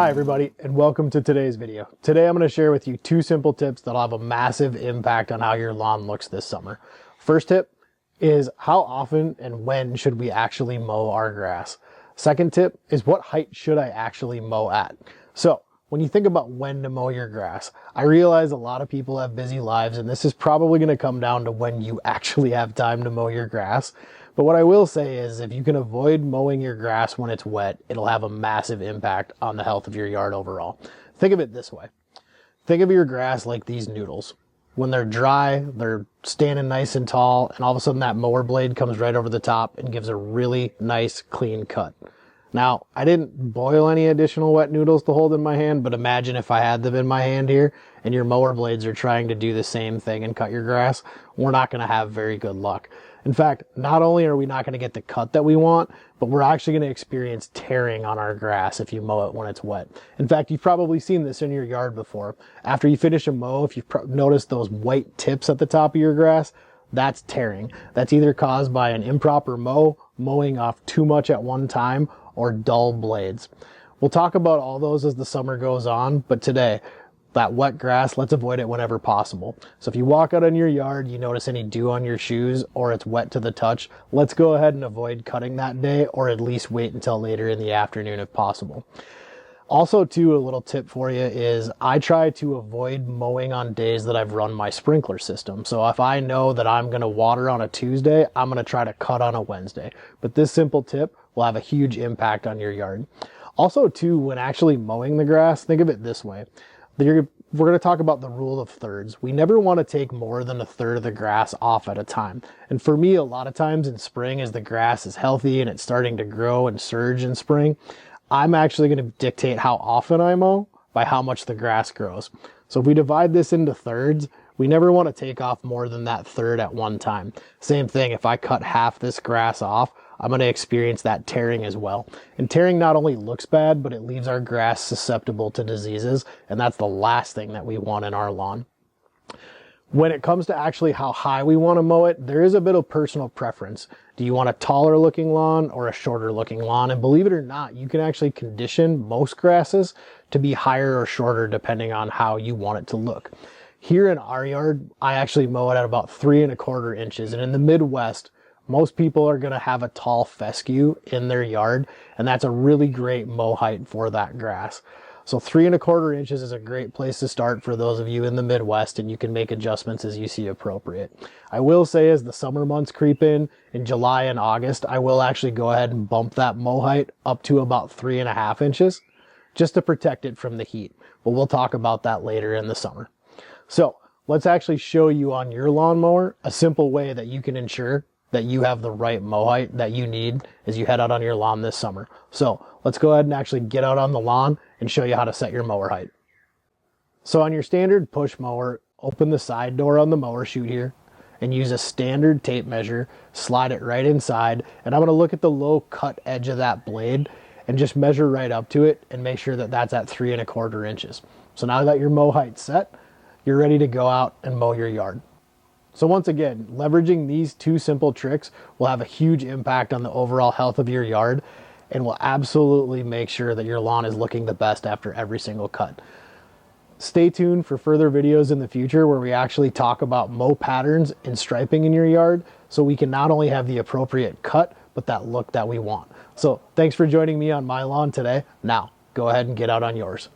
Hi everybody, and welcome to today's video. Today I'm going to share with you two simple tips that'll have a massive impact on how your lawn looks this summer. First tip is how often and when should we actually mow our grass? Second tip is what height should I actually mow at? So when you think about when to mow your grass, I realize a lot of people have busy lives and this is probably going to come down to when you actually have time to mow your grass. But what I will say is if you can avoid mowing your grass when it's wet, it'll have a massive impact on the health of your yard overall. Think of it this way. Think of your grass like these noodles. When they're dry, they're standing nice and tall, and all of a sudden that mower blade comes right over the top and gives a really nice clean cut. Now, I didn't boil any additional wet noodles to hold in my hand, but imagine if I had them in my hand here and your mower blades are trying to do the same thing and cut your grass. We're not going to have very good luck. In fact, not only are we not going to get the cut that we want, but we're actually going to experience tearing on our grass if you mow it when it's wet. In fact, you've probably seen this in your yard before. After you finish a mow, if you've noticed those white tips at the top of your grass, that's tearing. That's either caused by an improper mowing off too much at one time, or dull blades. We'll talk about all those as the summer goes on, but today, that wet grass, let's avoid it whenever possible. So if you walk out in your yard, you notice any dew on your shoes or it's wet to the touch, let's go ahead and avoid cutting that day, or at least wait until later in the afternoon if possible. Also too, a little tip for you is I try to avoid mowing on days that I've run my sprinkler system. So if I know that I'm going to water on a Tuesday, I'm going to try to cut on a Wednesday. But this simple tip will have a huge impact on your yard. Also too, when actually mowing the grass, think of it this way. We're going to talk about the rule of thirds. We never want to take more than a third of the grass off at a time. And for me, a lot of times in spring, as the grass is healthy and it's starting to grow and surge in spring, I'm actually going to dictate how often I mow by how much the grass grows. So if we divide this into thirds, we never want to take off more than that third at one time. Same thing, if I cut half this grass off, I'm going to experience that tearing as well. And tearing not only looks bad, but it leaves our grass susceptible to diseases, and that's the last thing that we want in our lawn. When it comes to actually how high we want to mow it, there is a bit of personal preference. Do you want a taller looking lawn or a shorter looking lawn? And believe it or not, you can actually condition most grasses to be higher or shorter depending on how you want it to look. Here in our yard, I actually mow it at about 3¼ inches. And in the Midwest, most people are going to have a tall fescue in their yard, and that's a really great mow height for that grass. So 3¼ inches is a great place to start for those of you in the Midwest, and you can make adjustments as you see appropriate. I will say as the summer months creep in July and August, I will actually go ahead and bump that mow height up to about 3½ inches just to protect it from the heat. But we'll talk about that later in the summer. So let's actually show you on your lawnmower a simple way that you can ensure that you have the right mow height that you need as you head out on your lawn this summer. So let's go ahead and actually get out on the lawn and show you how to set your mower height. So on your standard push mower, open the side door on the mower chute here and use a standard tape measure, slide it right inside, and I'm going to look at the low cut edge of that blade and just measure right up to it and make sure that that's at 3¼ inches. So now that your mow height's set, you're ready to go out and mow your yard. So once again, leveraging these two simple tricks will have a huge impact on the overall health of your yard and will absolutely make sure that your lawn is looking the best after every single cut. Stay tuned for further videos in the future where we actually talk about mow patterns and striping in your yard so we can not only have the appropriate cut, but that look that we want. So thanks for joining me on my lawn today. Now, go ahead and get out on yours.